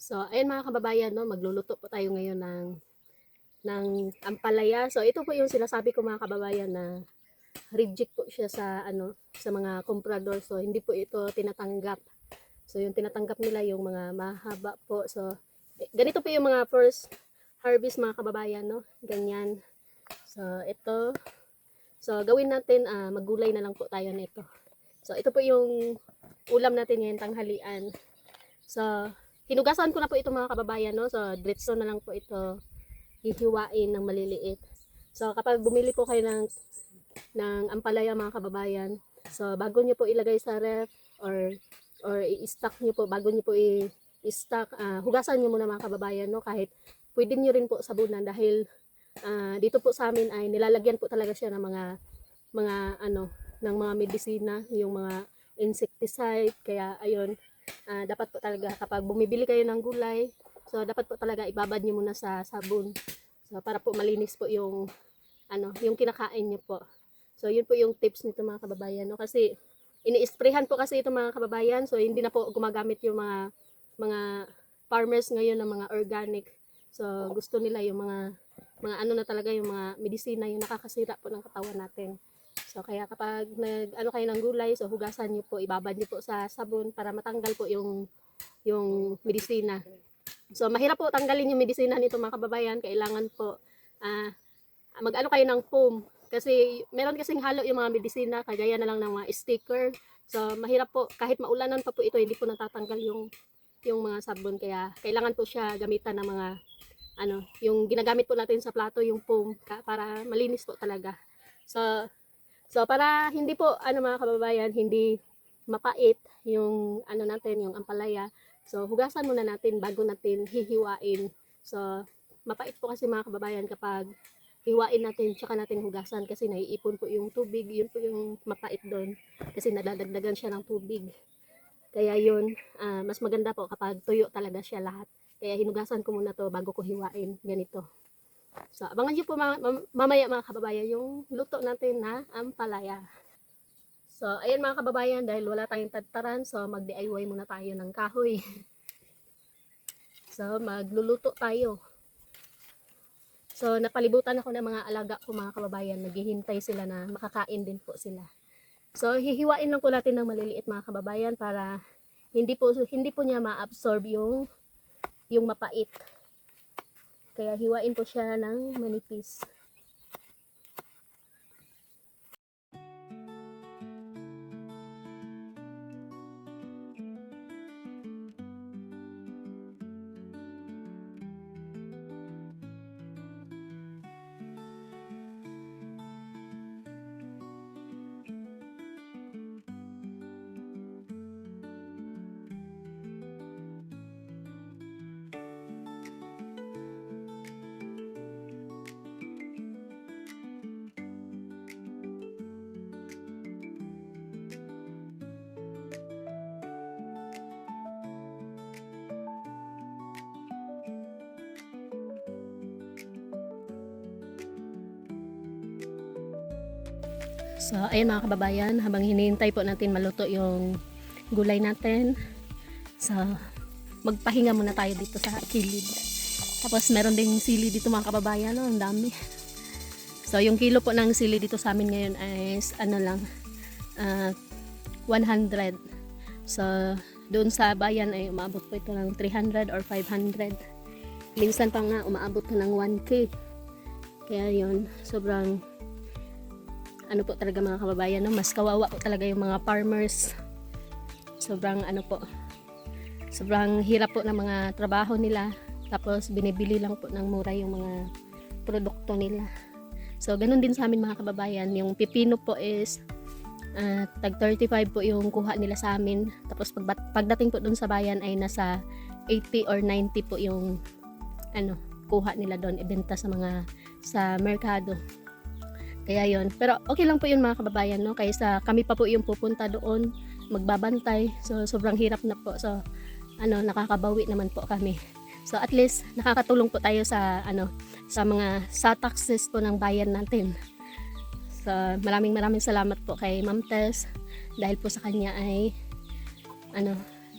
So, ayun mga kababayan, no, magluluto po tayo ngayon ng ampalaya. So, ito po yung sinasabi ko mga kababayan na reject po siya sa sa mga comprador. So, hindi po ito tinatanggap. So, yung tinatanggap nila yung mga mahaba po. So, ganito po yung mga first harvest mga kababayan, no? Ganyan. So, ito. So, gawin natin, maggulay na lang po tayo nito. So, ito po yung ulam natin ngayon tanghalian. So, hinugasan ko na po ito mga kababayan, no? So, diretso na lang po ito hihiwain ng maliliit. So, kapag bumili po kayo ng ampalaya mga kababayan, so, bago nyo po ilagay sa ref or i-stock nyo po, bago nyo po i-stock, hugasan nyo muna mga kababayan, no? Kahit pwede nyo rin po sabunan dahil dito po sa amin ay nilalagyan po talaga siya ng mga ng mga medisina, yung mga insecticide. Kaya ayun, dapat po talaga kapag bumibili kayo ng gulay, so dapat po talaga ibabad niyo muna sa sabon. So para po malinis po yung kinakain niyo po. So yun po yung tips nito mga kababayan, no? Kasi ini-sprayhan po kasi ito mga kababayan, so hindi na po gumagamit yung mga farmers ngayon ng mga organic. So gusto nila yung mga na talaga, yung mga medisina, yung nakakasira po ng katawan natin. So kaya kapag kayo ng gulay, so hugasan niyo po, ibabad niyo po sa sabon para matanggal po yung medisina. So mahirap po tanggalin yung medisina nito mga kababayan, kailangan po kayo ng foam. Kasi meron kasing halo yung mga medisina, kagaya na lang ng mga sticker. So mahirap po, kahit maulanan pa po ito, hindi po natatanggal yung mga sabon. Kaya kailangan po siya gamitan ng mga yung ginagamit po natin sa plato, yung foam, para malinis po talaga. So para hindi po mga kababayan, hindi mapait yung natin, yung ampalaya. So hugasan muna natin bago natin hihiwain. So mapait po kasi mga kababayan kapag hiwain natin tsaka natin hugasan, kasi naiipon po yung tubig. Yun po yung mapait doon, kasi nadadagdagan siya ng tubig. Kaya yun, mas maganda po kapag tuyo talaga siya lahat. Kaya hinugasan ko muna to bago ko hiwain, ganito. So, abangan nyo po mamaya mga kababayan yung luto natin na ampalaya. So, ayan mga kababayan, dahil wala tayong tadtaran, so mag-DIY muna tayo ng kahoy. So, magluluto tayo. So, napalibutan ako ng mga alaga ko mga kababayan, naghihintay sila na makakain din po sila. So, hihiwain lang po natin ng maliliit mga kababayan para hindi po niya ma-absorb yung mapait. Kaya hiwain po siya ng manipis. So, ayun mga kababayan, habang hinihintay po natin maluto yung gulay natin, so, magpahinga muna tayo dito sa kilid. Tapos, meron ding sili dito mga kababayan, no? Ang dami. So, yung kilo po ng sili dito sa amin ngayon is, 100. So, doon sa bayan ay umaabot po ito ng 300 or 500. Minsan pa nga, umaabot na ng 1K. Kaya yun, sobrang po talaga mga kababayan, no? Mas kawawa po talaga yung mga farmers. Sobrang sobrang hirap po ng mga trabaho nila, tapos binibili lang po ng mura yung mga produkto nila. So ganun din sa amin mga kababayan, yung pipino po is tag 35 po yung kuha nila sa amin, tapos pagdating po dun sa bayan ay nasa 80 or 90 po yung kuha nila doon, ibenta sa merkado. Kaya yon, pero okay lang po yun mga kababayan, no? Kaysa kami pa po yung pupunta doon, magbabantay. So sobrang hirap na po. So nakakabawi naman po kami. So at least nakakatulong po tayo sa sa taxes po ng bayan natin. So maraming salamat po kay Ma'am Tess, dahil po sa kanya ay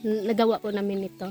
nagawa po namin ito.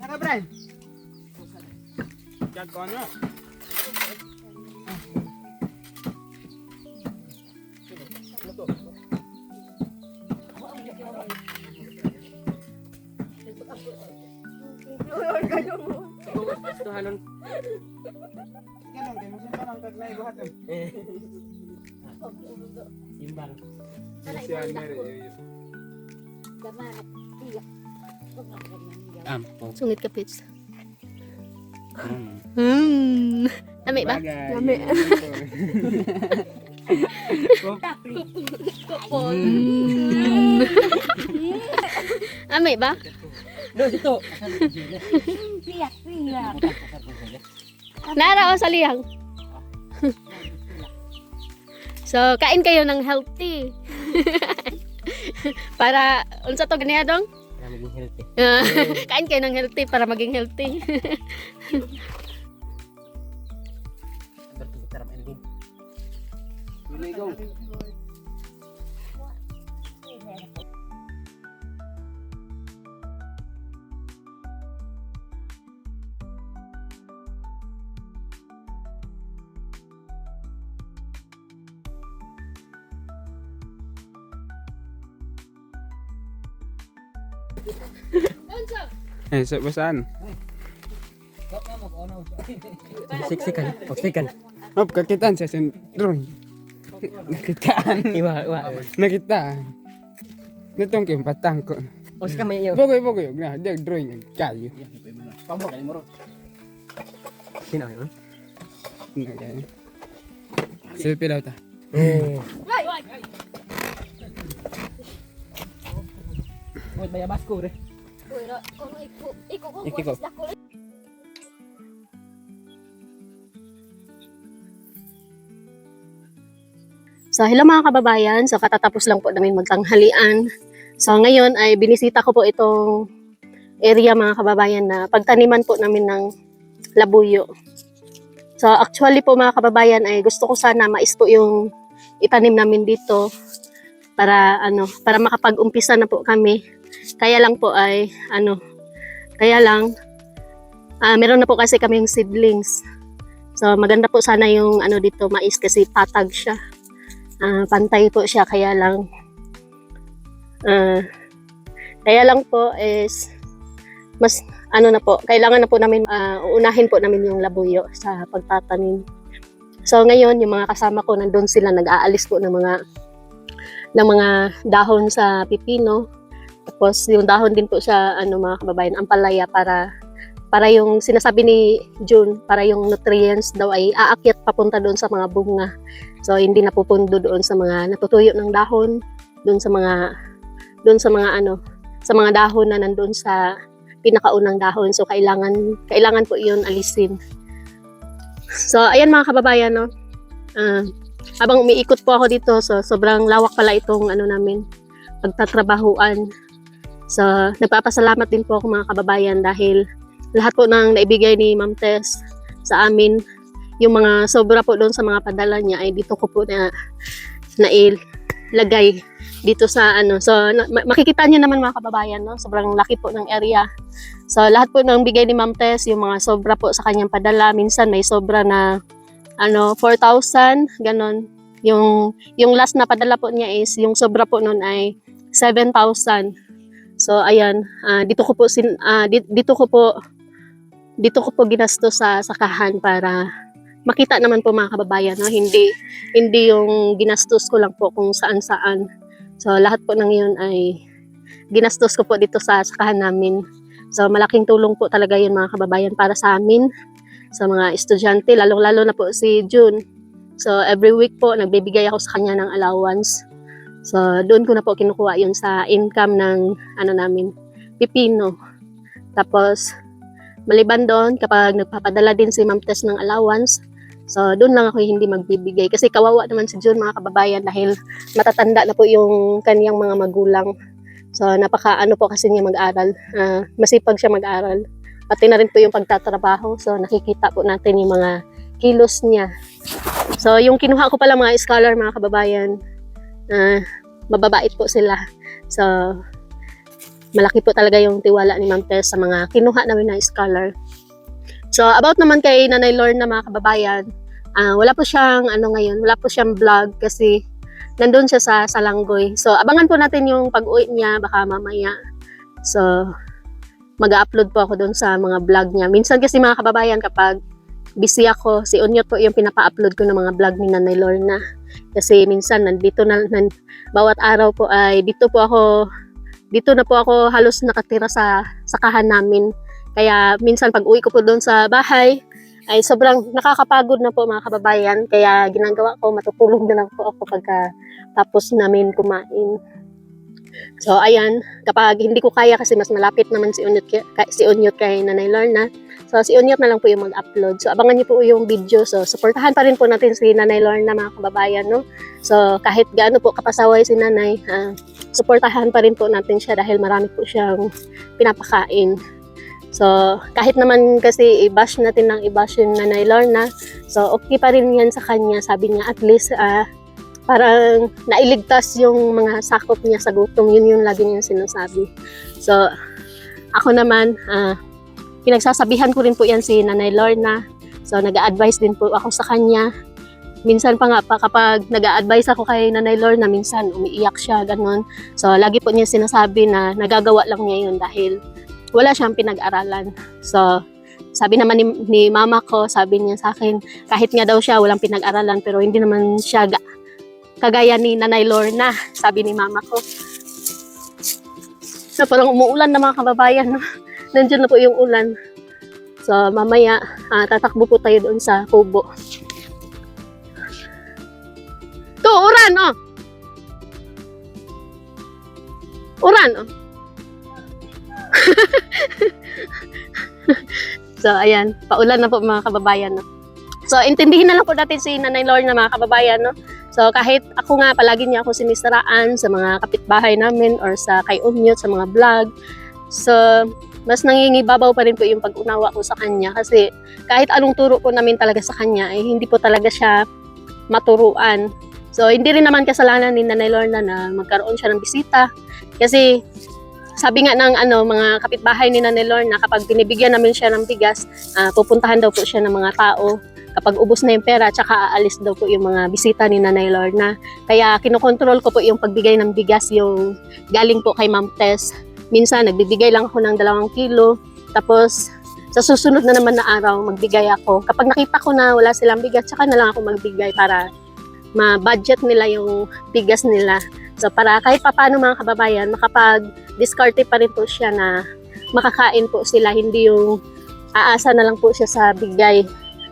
Naka, Brian. Chat ko ano? Tuhanon. Ganun, kaya mo siya parang taglay buhat. Simbang. Si Almer. Ampo. Sungit ka, Pits. Lami ba? Lami. Lami ba? No, dito. Nara o sa lihang. So, kain kayo ng healthy. Para, unsa to ganiya dong? Para maging healthy. Kain kayo ng healthy para maging healthy. Berarti sarap Elvin. Really go. Eh, sa basan. Siksikan. Siksikan. Hop, kakitaan sa sentron. Nakitaan. Iwa. Nakitaan. Nitong kimpatang ko. O sika may iyo. Bogoy. Nah, dia drawing kayu. Pamo kali mo. Sino yun? Nah, kayu. Selfie daw ta. Oh. Wait, bayabas ko re. Uy, kung Iki ko. So, hello mga kababayan. So, katatapos lang po namin magtanghalian. So, ngayon ay binisita ko po itong area mga kababayan na pagtaniman po namin ng labuyo. So, actually po mga kababayan ay gusto ko sana mais po yung itanim namin dito para para makapag-umpisa na po kami. Kaya lang po ay meron na po kasi kami yung seedlings. So, maganda po sana yung dito mais kasi patag siya. Pantay po siya kaya lang po is mas na po kailangan na po namin uunahin po namin yung labuyo sa pagtatanim. So ngayon yung mga kasama ko nandun sila nag-aalis po ng mga dahon sa pipino, tapos yung dahon din po sa mga kababayan ampalaya para yung sinasabi ni June, para yung nutrients daw ay aakyat papunta doon sa mga bunga. So hindi napupundo doon sa mga natutuyo ng dahon, doon sa mga dahon na nandoon sa pinakaunang dahon. So kailangan po 'yun alisin. So ayan mga kababayan, no. Habang umiikot po ako dito, so sobrang lawak pala itong namin pagtatrabahuan. So nagpapasalamat din po ako mga kababayan dahil lahat po ng naibigay ni Ma'am Tess sa amin, yung mga sobra po doon sa mga padala niya ay dito ko po na ilagay dito sa So makikita niyo naman mga kababayan, no? Sobrang laki po ng area. So lahat po ng bigay ni Ma'am Tess, yung mga sobra po sa kanyang padala, minsan may sobra na 4,000 ganon. Yung last na padala po niya is yung sobra po noon ay 7,000. So ayan, dito ko po ginastos sa sakahan para makita naman po mga kababayan, no? Hindi yung ginastos ko lang po kung saan-saan. So lahat po ng yun ay ginastos ko po dito sa sakahan namin. So malaking tulong po talaga yun mga kababayan para sa amin, sa mga estudyante, lalong-lalo na po si June. So every week po nagbibigay ako sa kanya ng allowance. So doon ko na po kinukuha yun sa income ng namin, pipino. Tapos maliban doon, kapag nagpapadala din si Ma'am Tess ng allowance, so doon lang ako hindi magbibigay. Kasi kawawa naman si June mga kababayan dahil matatanda na po yung kaniyang mga magulang. So napaka po kasi niya mag-aral. Masipag siya mag-aral. Pati na rin po yung pagtatrabaho. So nakikita po natin yung mga kilos niya. So yung kinuha ko pala mga scholar mga kababayan, mababait po sila. So malaki po talaga yung tiwala ni Ma'am Tess sa mga kinuha namin na scholar. So, about naman kay Nanay Lorna mga kababayan, wala po siyang ngayon, wala po siyang vlog kasi nandun siya sa Salanggoy. So, abangan po natin yung pag-uwi niya, baka mamaya. So, mag-upload po ako dun sa mga vlog niya. Minsan kasi mga kababayan, kapag busy ako, si Onyot po yung pinapa-upload ko ng mga vlog ni Nanay Lorna. Kasi minsan, bawat araw po ay dito na po ako halos nakatira sa sakahan namin. Kaya minsan pag uwi ko po doon sa bahay ay sobrang nakakapagod na po mga kababayan. Kaya ginagawa ko, matutulog na lang po ako pagka tapos namin kumain. So ayan, kapag hindi ko kaya kasi mas malapit naman si Onyot kay Nanay Lorna. So So, si Unyot na lang po yung mag-upload. So, abangan niyo po yung video. So, supportahan pa rin po natin si Nanay Lorna, mga kababayan, no? So, kahit gaano po kapasaway si Nanay, supportahan pa rin po natin siya dahil marami po siyang pinapakain. So, kahit naman kasi i-bash natin ng i-bash yung Nanay Lorna, so okay pa rin yan sa kanya. Sabi niya, at least parang nailigtas yung mga sakop niya sa gutom. Yun yung lagi niyang sinasabi. So, ako naman, pinagsasabihan ko rin po yan si Nanay Lorna. So, nag-a-advise din po ako sa kanya. Minsan pa nga pa kapag nag-a-advise ako kay Nanay Lorna, minsan umiiyak siya, ganun. So, lagi po niya sinasabi na nagagawa lang niya yun dahil wala siyang pinag-aralan. So, sabi naman ni mama ko, sabi niya sa akin, kahit nga daw siya walang pinag-aralan, pero hindi naman siya kagaya ni Nanay Lorna, sabi ni mama ko. So, parang umuulan na mga kababayan, no? Nandiyan na po yung ulan. So, mamaya, tatakbo po tayo doon sa kubo. To, uran, oh! Uran, oh! So, ayan. Paulan na po mga kababayan, no? So, intindihin na lang po natin si Nanay Lorna, mga kababayan, no? So, kahit ako nga, palagi niya ako sinisiraan sa mga kapitbahay namin or sa kay Unyot, sa mga vlog. So, mas nangingibabaw pa rin po yung pag-unawa ko sa kanya kasi kahit anong turo ko namin talaga sa kanya ay hindi po talaga siya maturuan. So, hindi rin naman kasalanan ni Nanay Lorna na magkaroon siya ng bisita kasi sabi nga ng mga kapitbahay ni Nanay Lorna, kapag binibigyan namin siya ng bigas, pupuntahan daw po siya ng mga tao. Kapag ubos na yung pera, tsaka aalis daw po yung mga bisita ni Nanay Lorna. Kaya kinokontrol ko po yung pagbigay ng bigas yung galing po kay Ma'am Tess. Minsan, nagbibigay lang ako ng 2 kilo. Tapos, sa susunod na naman na araw, magbigay ako. Kapag nakita ko na wala silang bigas, tsaka na lang ako magbigay para ma-budget nila yung bigas nila. So, para kahit paano mga kababayan, makapag-discarte pa rin po siya na makakain po sila. Hindi yung aasa na lang po siya sa bigay.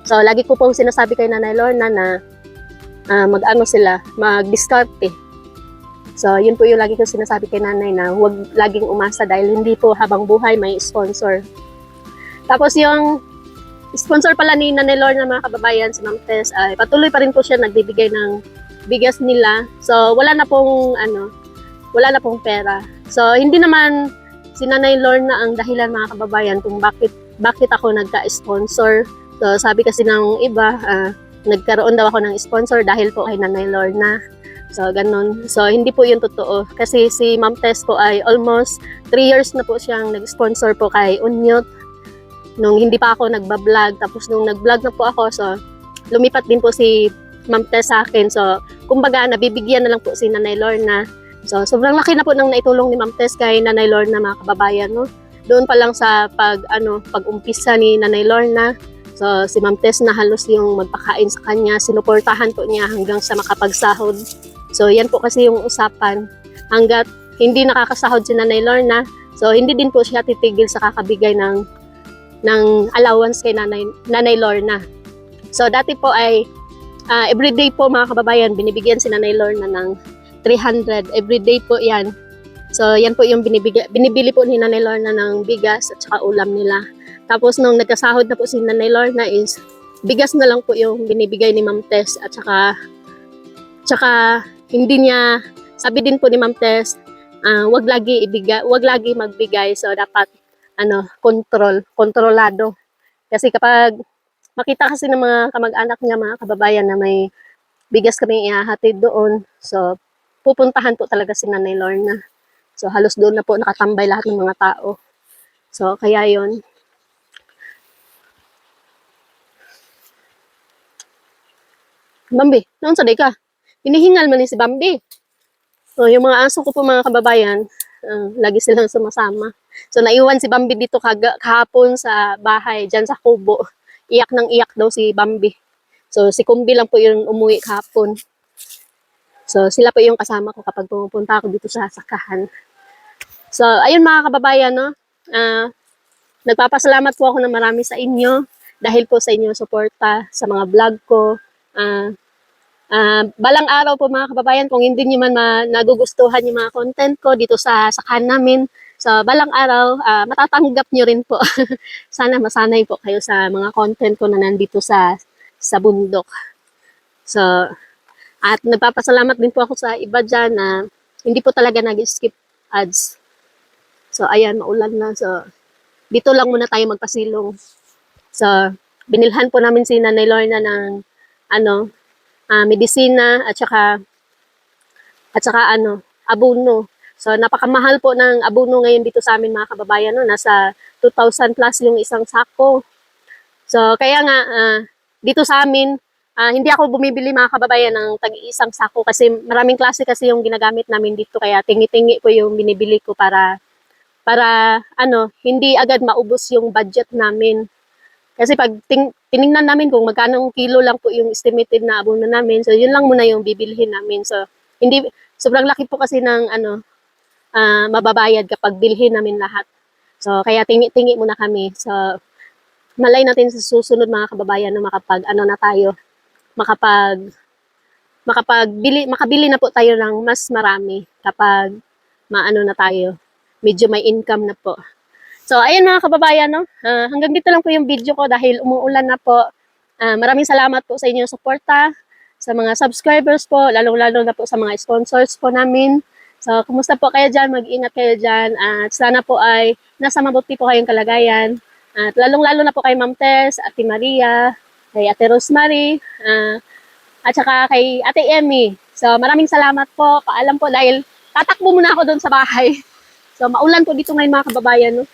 So, lagi ko pong sinasabi kay Nanay Lorna na mag-discarte. So, yun po yung lagi ko sinasabi kay Nanay na huwag laging umasa dahil hindi po habang buhay may sponsor. Tapos yung sponsor pala ni Nanay Lorna, mga kababayan, si Ma'am Tess, ay patuloy pa rin po siya nagbibigay ng bigas nila. So, wala na pong pera. So, hindi naman si Nanay Lorna ang dahilan, mga kababayan, kung bakit ako nagka-sponsor. So, sabi kasi ng iba, nagkaroon daw ako ng sponsor dahil po kay Nanay Lorna. So, ganun. So, hindi po yun totoo. Kasi si Ma'am Tess po ay almost 3 years na po siyang nag-sponsor po kay Unyot. Nung hindi pa ako nagbablog. Tapos nung nag-vlog na po ako, so, lumipat din po si Ma'am Tess sa akin. So, kumbaga, nabibigyan na lang po si Nanay Lorna. So, sobrang laki na po ng naitulong ni Ma'am Tess kay Nanay Lorna, mga kababayan, no? Doon pa lang sa pag-umpisa ni Nanay Lorna. So, si Ma'am Tess na halos yung magpakain sa kanya. Sinuportahan po niya hanggang sa makapagsahod. So, yan po kasi yung usapan. Hanggat hindi nakakasahod si Nanay Lorna, so hindi din po siya titigil sa kakabigay ng allowance kay Nanay Lorna. So, dati po ay everyday po, mga kababayan, binibigyan si Nanay Lorna ng 300. Everyday po yan. So, yan po yung binibili po ni Nanay Lorna ng bigas at saka ulam nila. Tapos, nung nagkasahod na po si Nanay Lorna is bigas na lang po yung binibigay ni Ma'am Tess at saka hindi niya, sabi din po ni Ma'am Tess, wag lagi magbigay. So, dapat, kontrolado. Kasi kapag makita kasi ng mga kamag-anak niya, mga kababayan, na may bigas kami ihahatid doon, so, pupuntahan po talaga si Nanay Lorna. So, halos doon na po nakatambay lahat ng mga tao. So, kaya yon. Bambi, naon sa day ka? Hinihingal man ni si Bambi. So, yung mga aso ko po, mga kababayan, lagi silang sumasama. So, naiwan si Bambi dito kahapon sa bahay, dyan sa kubo. Iyak ng iyak daw si Bambi. So, si Kumbi lang po yung umuwi kahapon. So, sila po yung kasama ko kapag pumupunta ako dito sa sakahan. So, ayun mga kababayan, no? Nagpapasalamat po ako ng marami sa inyo dahil po sa inyong suporta sa mga vlog ko. Balang araw po, mga kababayan, kung hindi nyo man nagugustuhan yung mga content ko dito sa sakahan namin, So, balang araw, matatanggap nyo rin po. Sana masanay po kayo sa mga content ko na nandito sa bundok. So, at nagpapasalamat din po ako sa iba dyan na hindi po talaga nag-skip ads. So, ayan, maulan na. So, dito lang muna tayo magpasilong. So, binilhan po namin si Nanay Lorna ng medisina at saka abono. So, napakamahal po ng abono ngayon dito sa amin mga kababayan. No? Nasa 2,000 plus yung isang sako. So, kaya nga, dito sa amin, hindi ako bumibili mga kababayan ng tag-iisang sako kasi maraming klase kasi yung ginagamit namin dito. Kaya tingi-tingi ko yung binibili ko para hindi agad maubos yung budget namin. Kasi pag tiningnan namin kung magkano kilo lang po yung estimated na abono namin, so yun lang muna yung bibilhin namin. So hindi sobrang laki po kasi ng mababayad kapag bilhin namin lahat. So kaya tingi-tingi muna kami. So malay natin sa susunod mga kababayan na makabili na po tayo ng mas marami kapag na tayo, medyo may income na po. So, ayun mga kababayan, no? Hanggang dito lang po yung video ko dahil umuulan na po. Maraming salamat po sa inyong suporta, sa mga subscribers po, lalong-lalo na po sa mga sponsors po namin. So, kumusta po kayo dyan? Mag-ingat kayo dyan. At sana po ay nasa mabuti po kayong kalagayan. At lalong-lalo na po kay Ma'am Tess, Ate Maria, kay Ate Rosemary, at saka kay Ate Emmy. So, maraming salamat po. Paalam po dahil tatakbo muna ako doon sa bahay. So, maulan po dito ngayon mga kababayan, no?